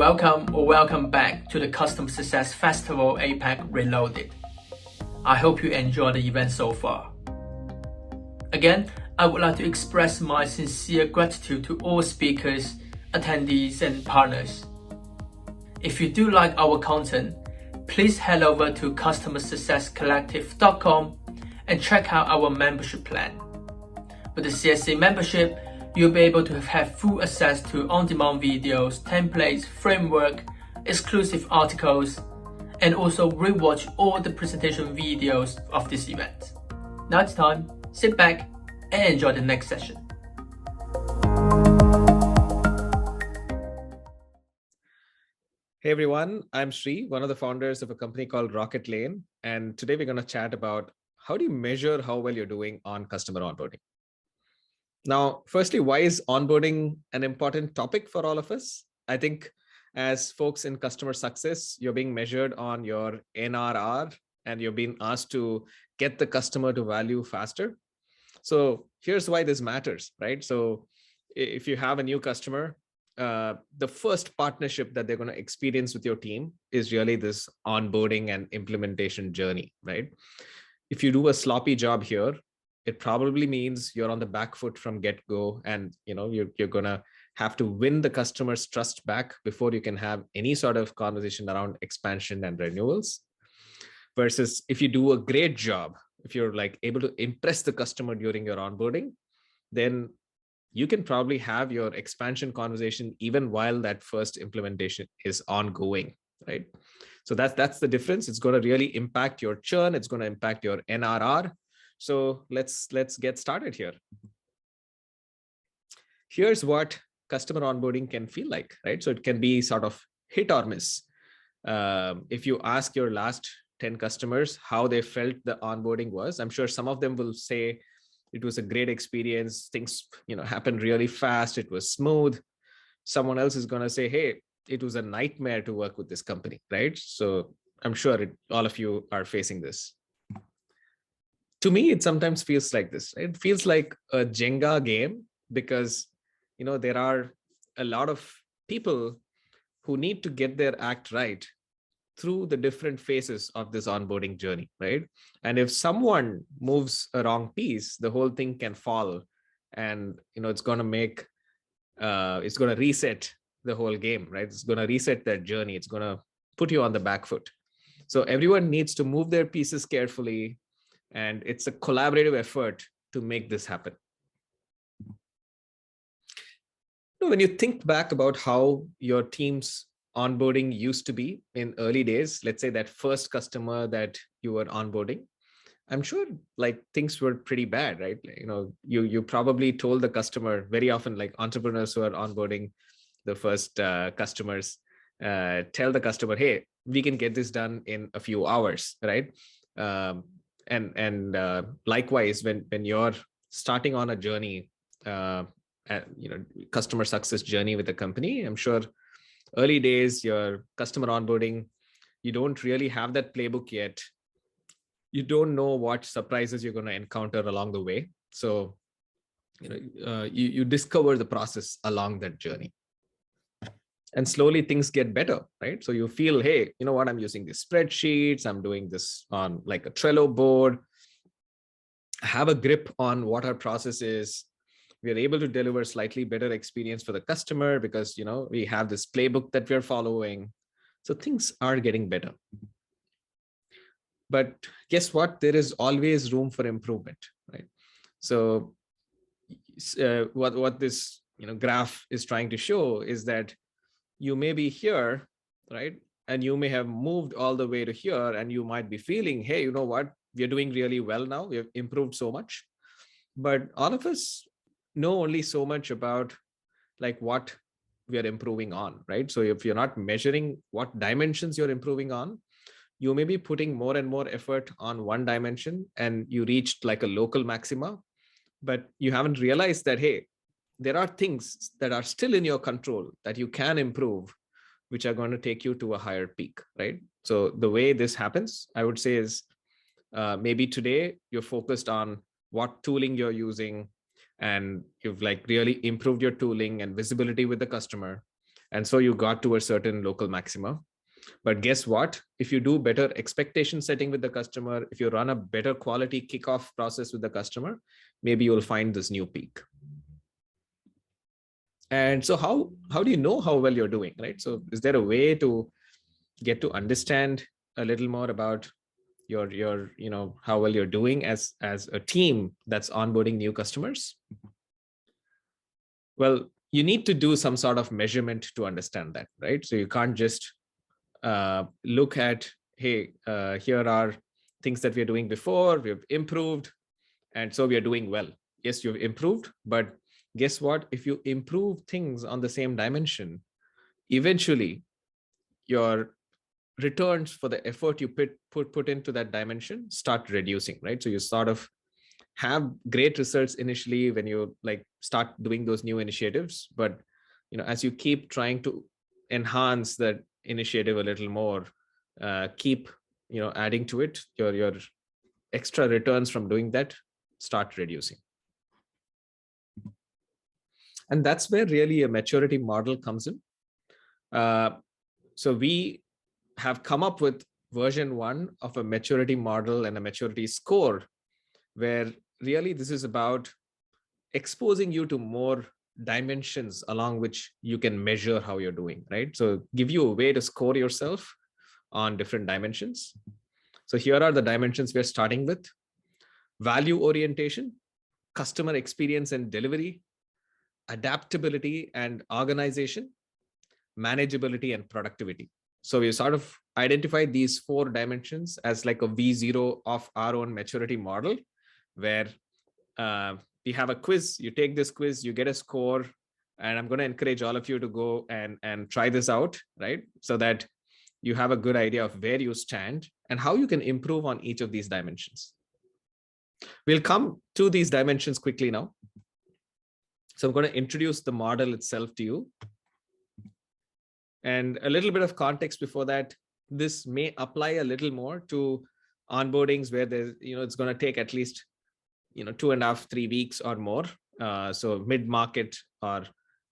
Welcome back to the Customer Success Festival APAC Reloaded. I hope you enjoyed the event so far. Again, I would like to express my sincere gratitude to all speakers, attendees, and partners. If you do like our content, please head over to customersuccesscollective.com and check out our membership plan. With the CSC membership, you'll be able to have full access to on-demand videos, templates, framework, exclusive articles, and also rewatch all the presentation videos of this event. Now it's time, sit back and enjoy the next session. Hey everyone, I'm Sri, one of the founders of a company called Rocket Lane. And today we're going to chat about how do you measure how well you're doing on customer onboarding. Now, firstly, why is onboarding an important topic for all of us? I think as folks in customer success, you're being measured on your NRR and you're being asked to get the customer to value faster. So here's why this matters, right? So if you have a new customer, the first partnership that they're going to experience with your team is really this onboarding and implementation journey, right? If you do a sloppy job here, it probably means you're on the back foot from get-go, and you're going to have to win the customer's trust back before you can have any sort of conversation around expansion and renewals. Versus if you do a great job, if you're like able to impress the customer during your onboarding, then you can probably have your expansion conversation even while that first implementation is ongoing, right? So that's the difference. It's going to really impact your churn. It's going to impact your NRR. So let's get started here. Here's what customer onboarding can feel like, right? So it can be sort of hit or miss. If you ask your last 10 customers how they felt the onboarding was, I'm sure some of them will say it was a great experience. Things, happened really fast. It was smooth. Someone else is going to say, hey, it was a nightmare to work with this company, right? So I'm sure all of you are facing this. To me, it sometimes feels like this. Right? It feels like a Jenga game because, there are a lot of people who need to get their act right through the different phases of this onboarding journey, right? And if someone moves a wrong piece, the whole thing can fall, and it's going to reset the whole game, right? It's going to reset that journey. It's going to put you on the back foot. So everyone needs to move their pieces carefully, and it's a collaborative effort to make this happen. When you think back about how your team's onboarding used to be in early days, let's say that first customer that you were onboarding, I'm sure like things were pretty bad, right? You probably told the customer very often, like entrepreneurs who are onboarding the first customers, tell the customer, hey, we can get this done in a few hours, right? And likewise, when you're starting on a journey, customer success journey with a company, I'm sure early days, your customer onboarding, you don't really have that playbook yet. You don't know what surprises you're going to encounter along the way. So, you discover the process along that journey. And slowly things get better, right? So you feel, hey, you know what? I'm using these spreadsheets. I'm doing this on like a Trello board. I have a grip on what our process is. We are able to deliver slightly better experience for the customer because, we have this playbook that we're following. So things are getting better. But guess what? There is always room for improvement, right? So what this graph is trying to show is that you may be here, right? And you may have moved all the way to here, and you might be feeling, hey, you know what? We're doing really well now. We have improved so much. But all of us know only so much about like what we are improving on, right? So if you're not measuring what dimensions you're improving on, you may be putting more and more effort on one dimension and you reached like a local maxima, but you haven't realized that, hey, there are things that are still in your control that you can improve, which are going to take you to a higher peak, right? So the way this happens, I would say, is maybe today you're focused on what tooling you're using, and you've like really improved your tooling and visibility with the customer. And so you got to a certain local maxima. But guess what? If you do better expectation setting with the customer, if you run a better quality kickoff process with the customer, maybe you'll find this new peak. And so how do you know how well you're doing, right? So is there a way to get to understand a little more about your how well you're doing as a team that's onboarding new customers? Well, you need to do some sort of measurement to understand that, right? So you can't just look at, hey, here are things that we're doing before, we've improved, and so we are doing well. Yes, you've improved, but guess what? If you improve things on the same dimension, eventually your returns for the effort you put into that dimension start reducing, right? So you sort of have great results initially when you like start doing those new initiatives, but as you keep trying to enhance that initiative a little more, keep adding to it, your extra returns from doing that start reducing. And that's where really a maturity model comes in. So we have come up with version 1 of a maturity model and a maturity score, where really this is about exposing you to more dimensions along which you can measure how you're doing, right? So give you a way to score yourself on different dimensions. So here are the dimensions we're starting with: value orientation, customer experience and delivery, adaptability and organization, manageability and productivity. So we sort of identified these 4 dimensions as like a V0 of our own maturity model, where we have a quiz. You take this quiz, you get a score, and I'm going to encourage all of you to go and try this out, right? So that you have a good idea of where you stand and how you can improve on each of these dimensions. We'll come to these dimensions quickly now. So I'm going to introduce the model itself to you. And a little bit of context before that, this may apply a little more to onboardings where there's, it's going to take at least 2.5, 3 weeks or more. So mid-market or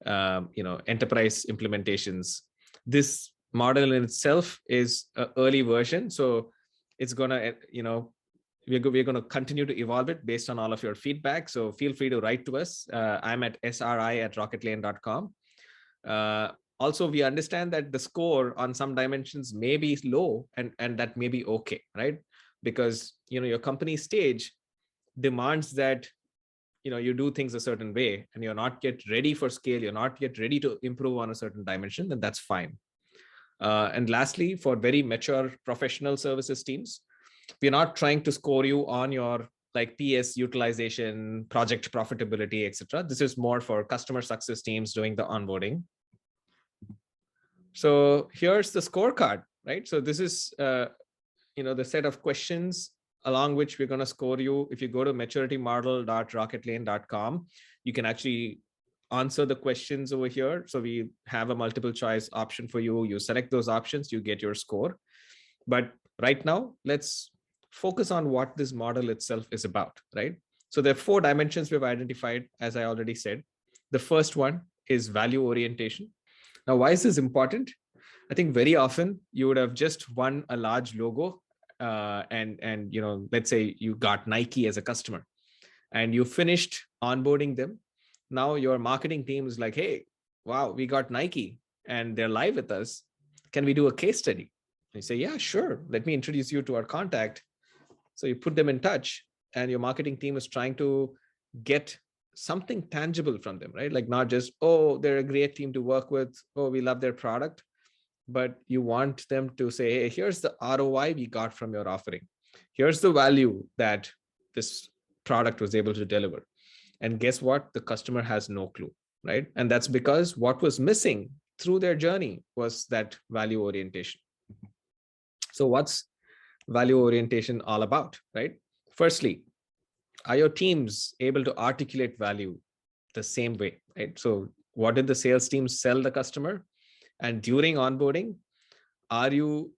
enterprise implementations. This model in itself is an early version, so it's gonna we're going to continue to evolve it based on all of your feedback. So feel free to write to us. I'm at sri@rocketlane.com. Also, we understand that the score on some dimensions may be low, and that may be okay, right? Because your company stage demands that you do things a certain way, and you're not yet ready for scale, you're not yet ready to improve on a certain dimension, then that's fine. And lastly, for very mature professional services teams, we're not trying to score you on your like PS utilization, project profitability, etc. This is more for customer success teams doing the onboarding. So here's the scorecard, right? So this is the set of questions along which we're going to score you. If you go to maturitymodel.rocketlane.com, you can actually answer the questions over here. So we have a multiple choice option for you. You select those options, you get your score. But right now, let's focus on what this model itself is about, right? So there are 4 dimensions we've identified, as I already said. The first one is value orientation. Now, why is this important? I think very often you would have just won a large logo, and let's say you got Nike as a customer, and you finished onboarding them. Now your marketing team is like, hey, wow, we got Nike and they're live with us. Can we do a case study? You say, yeah, sure. Let me introduce you to our contact. So you put them in touch, and your marketing team is trying to get something tangible from them, right? Like not just, oh, they're a great team to work with. Oh, we love their product. But you want them to say, hey, here's the ROI we got from your offering. Here's the value that this product was able to deliver. And guess what? The customer has no clue, right? And that's because what was missing through their journey was that value orientation. So what's value orientation all about, right? Firstly, are your teams able to articulate value the same way, right? So what did the sales team sell the customer? And during onboarding, are you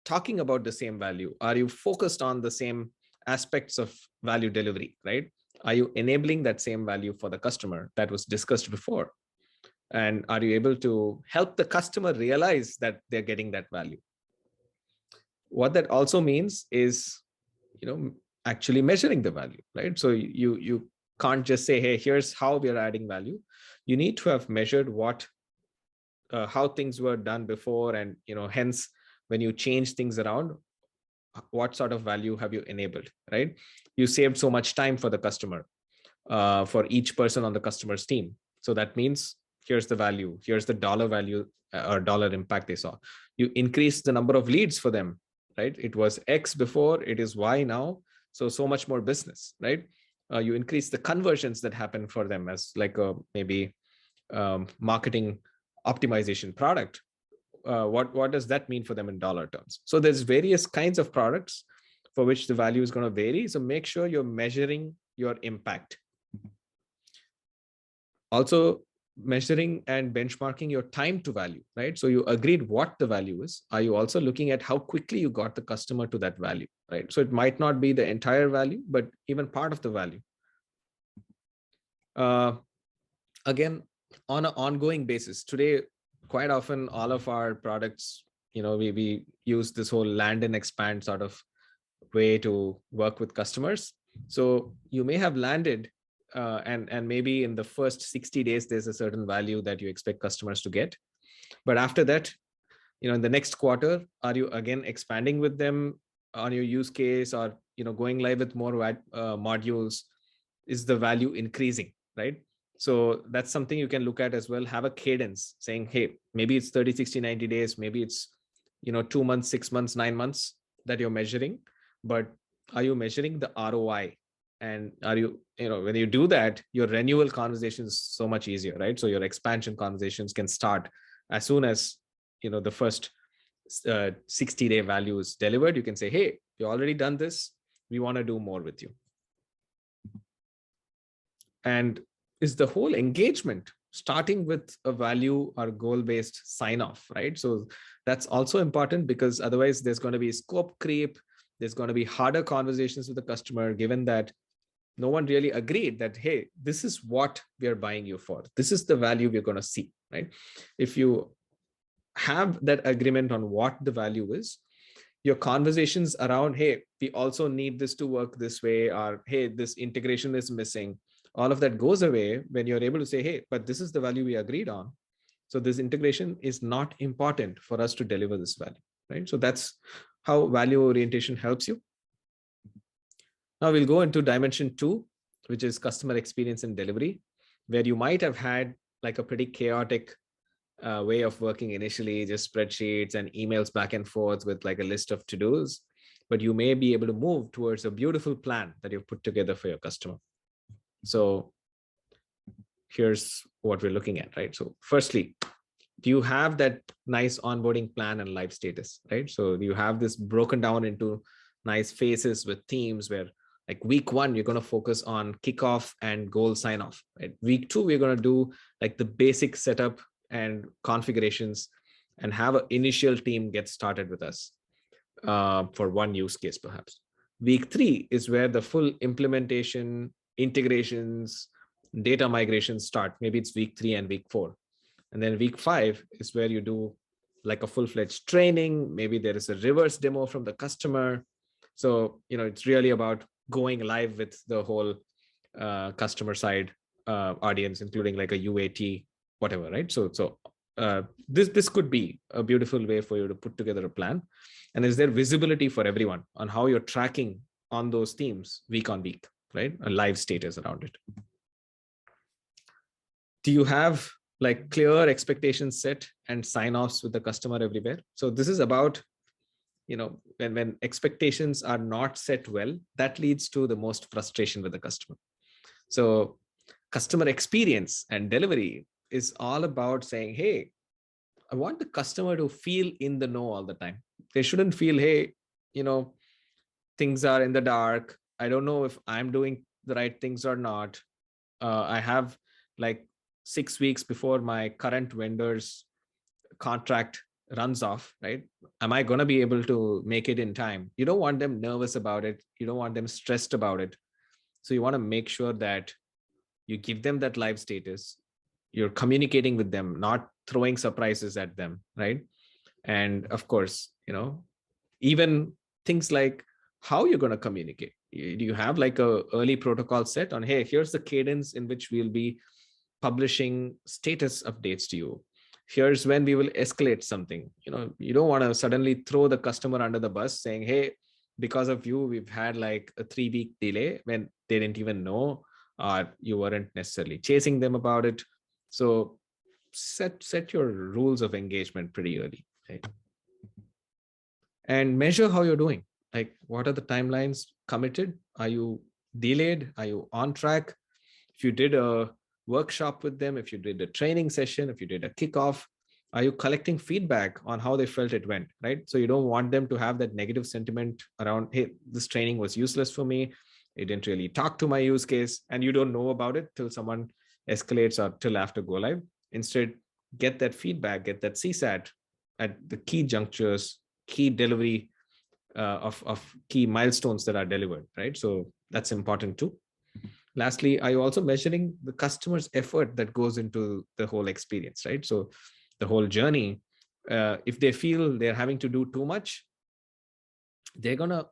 talking about the same value? Are you focused on the same aspects of value delivery, right? Are you enabling that same value for the customer that was discussed before? And are you able to help the customer realize that they're getting that value? What that also means is, actually measuring the value, right? So you can't just say, hey, here's how we are adding value. You need to have measured how things were done before, and hence when you change things around, what sort of value have you enabled, right? You saved so much time for the customer, for each person on the customer's team. So that means here's the value, here's the dollar value or dollar impact they saw. You increase the number of leads for them, right? It was X before, it is Y now. So much more business, right? You increase the conversions that happen for them as like a maybe marketing optimization product. What does that mean for them in dollar terms? So there's various kinds of products for which the value is going to vary. So make sure you're measuring your impact. Also, measuring and benchmarking your time to value, right? So you agreed what the value is. Are you also looking at how quickly you got the customer to that value, right? So it might not be the entire value, but even part of the value. Again, on an ongoing basis, today, quite often, all of our products, we use this whole land and expand sort of way to work with customers. So you may have landed and maybe in the first 60 days, there's a certain value that you expect customers to get. But after that, in the next quarter, are you again expanding with them on your use case, or, going live with more modules? Is the value increasing, right? So that's something you can look at as well. Have a cadence saying, hey, maybe it's 30, 60, 90 days. Maybe it's, 2 months, 6 months, 9 months that you're measuring. But are you measuring the ROI? And are you, when you do that, your renewal conversation is so much easier, right? So your expansion conversations can start as soon as, the first 60-day value is delivered. You can say, hey, you already done this. We want to do more with you. And is the whole engagement starting with a value or goal-based sign-off, right? So that's also important, because otherwise there's going to be scope creep. There's going to be harder conversations with the customer, given that no one really agreed that, hey, this is what we are buying you for. This is the value we're going to see, right? If you have that agreement on what the value is, your conversations around, hey, we also need this to work this way, or hey, this integration is missing, all of that goes away when you're able to say, hey, but this is the value we agreed on. So this integration is not important for us to deliver this value, right? So that's how value orientation helps you. Now we'll go into dimension 2, which is customer experience and delivery, where you might have had like a pretty chaotic way of working initially, just spreadsheets and emails back and forth with like a list of to-dos, but you may be able to move towards a beautiful plan that you've put together for your customer. So here's what we're looking at, right? So firstly, do you have that nice onboarding plan and live status, right? So you have this broken down into nice phases with teams where, like, week 1, you're going to focus on kickoff and goal sign off, right? Week 2, we're going to do like the basic setup and configurations and have an initial team get started with us for one use case, perhaps. Week 3 is where the full implementation, integrations, data migration start. Maybe it's week 3 and week 4. And then week 5 is where you do like a full-fledged training. Maybe there is a reverse demo from the customer. So, it's really about going live with the whole customer side audience, including like a UAT, whatever, right? So this could be a beautiful way for you to put together a plan. And is there visibility for everyone on how you're tracking on those teams week on week, right? A live status around it. Do you have like clear expectations set and sign-offs with the customer everywhere? So this is about, when expectations are not set well, that leads to the most frustration with the customer. So customer experience and delivery is all about saying, hey, I want the customer to feel in the know all the time. They shouldn't feel, hey, things are in the dark. I don't know if I'm doing the right things or not. I have like 6 weeks before my current vendor's contract runs off, right? Am I going to be able to make it in time? You don't want them nervous about it. You don't want them stressed about it. So you want to make sure that you give them that live status. you're communicating with them, not throwing surprises at them, right? And of course, even things like how you're going to communicate. Do you have like a early protocol set on, hey, here's the cadence in which we'll be publishing status updates to you. Here's when we will escalate something. You don't want to suddenly throw the customer under the bus saying, hey, because of you, we've had like a 3-week delay, when they didn't even know, or you weren't necessarily chasing them about it. So set your rules of engagement pretty early, right? And measure how you're doing. Like, what are the timelines committed? Are you delayed? Are you on track? If you did a workshop with them, if you did a training session, if you did a kickoff, are you collecting feedback on how they felt it went, right? So you don't want them to have that negative sentiment around, hey, this training was useless for me. It didn't really talk to my use case, and you don't know about it till someone escalates or till after go live. Instead, get that feedback, get that CSAT at the key junctures, key delivery of key milestones that are delivered, right? So that's important too. Lastly, are you also measuring the customer's effort that goes into the whole experience, right? So the whole journey, if they feel they're having to do too much, they're gonna,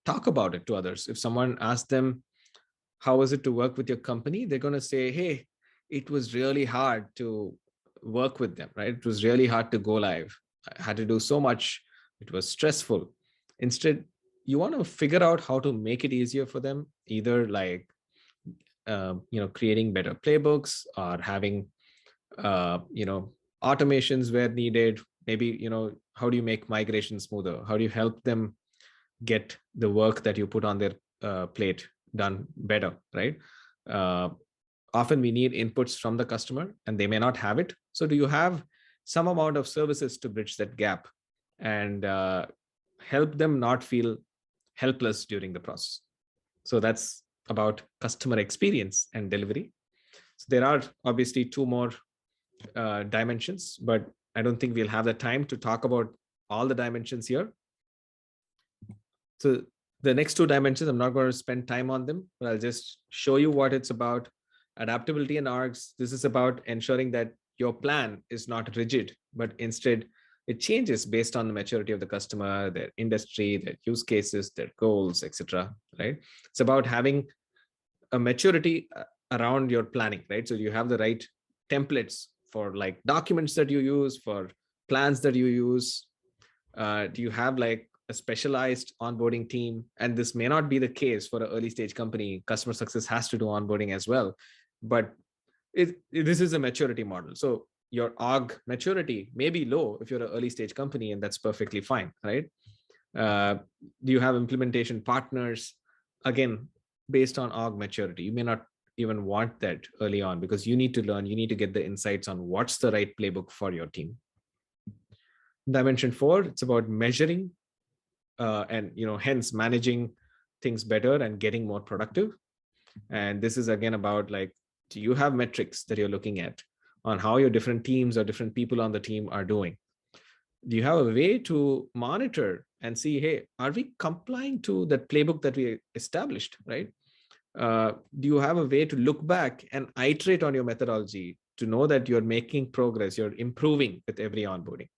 talk about it to others. If someone asks them, how was it to work with your company? They're gonna say, hey, it was really hard to work with them, right? It was really hard to go live. I had to do so much. It was stressful. Instead, you want to figure out how to make it easier for them, either like creating better playbooks, or having automations where needed. Maybe, how do you make migration smoother? How do you help them get the work that you put on their plate done better, right? Often we need inputs from the customer and they may not have it. So do you have some amount of services to bridge that gap and help them not feel helpless during the process? So that's about customer experience and delivery. So there are obviously 2 more dimensions, but I don't think we'll have the time to talk about all the dimensions here. So the next 2 dimensions, I'm not going to spend time on them, but I'll just show you what it's about. Adaptability and arcs. This is about ensuring that your plan is not rigid, but instead it changes based on the maturity of the customer, their industry, their use cases, their goals, etc. Right? It's about having a maturity around your planning, right? So you have the right templates for like documents that you use, for plans that you use. Do you have like a specialized onboarding team? And this may not be the case for an early stage company. Customer success has to do onboarding as well, but this is a maturity model. So your org maturity may be low if you're an early stage company, and that's perfectly fine, right? Do you have implementation partners? Again, based on org maturity, you may not even want that early on, because you need to learn, you need to get the insights on what's the right playbook for your team. Dimension 4, it's about measuring and hence managing things better and getting more productive. And this is again about like, do you have metrics that you're looking at on how your different teams or different people on the team are doing? Do you have a way to monitor and see, hey, are we complying to that playbook that we established, right? Do you have a way to look back and iterate on your methodology to know that you're making progress, you're improving with every onboarding?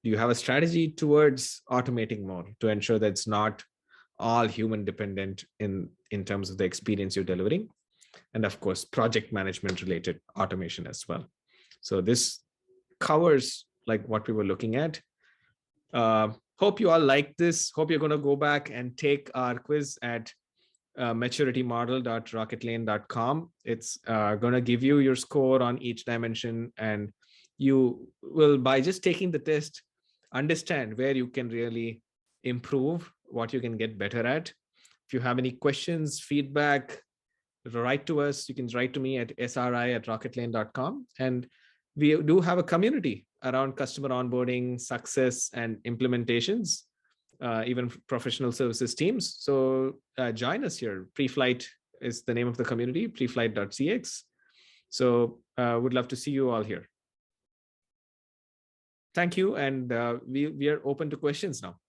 Do you have a strategy towards automating more to ensure that it's not all human dependent in terms of the experience you're delivering? And of course, project management related automation as well. So this covers like what we were looking at. Hope you all like this. Hope you're going to go back and take our quiz at maturitymodel.rocketlane.com. It's going to give you your score on each dimension, and you will, by just taking the test, understand where you can really improve, what you can get better at. If you have any questions, feedback, write to us. You can write to me at sri@rocketlane.com. And we do have a community around customer onboarding, success, and implementations, even professional services teams. So join us here. Preflight is the name of the community, preflight.cx. So would love to see you all here. Thank you. And we are open to questions now.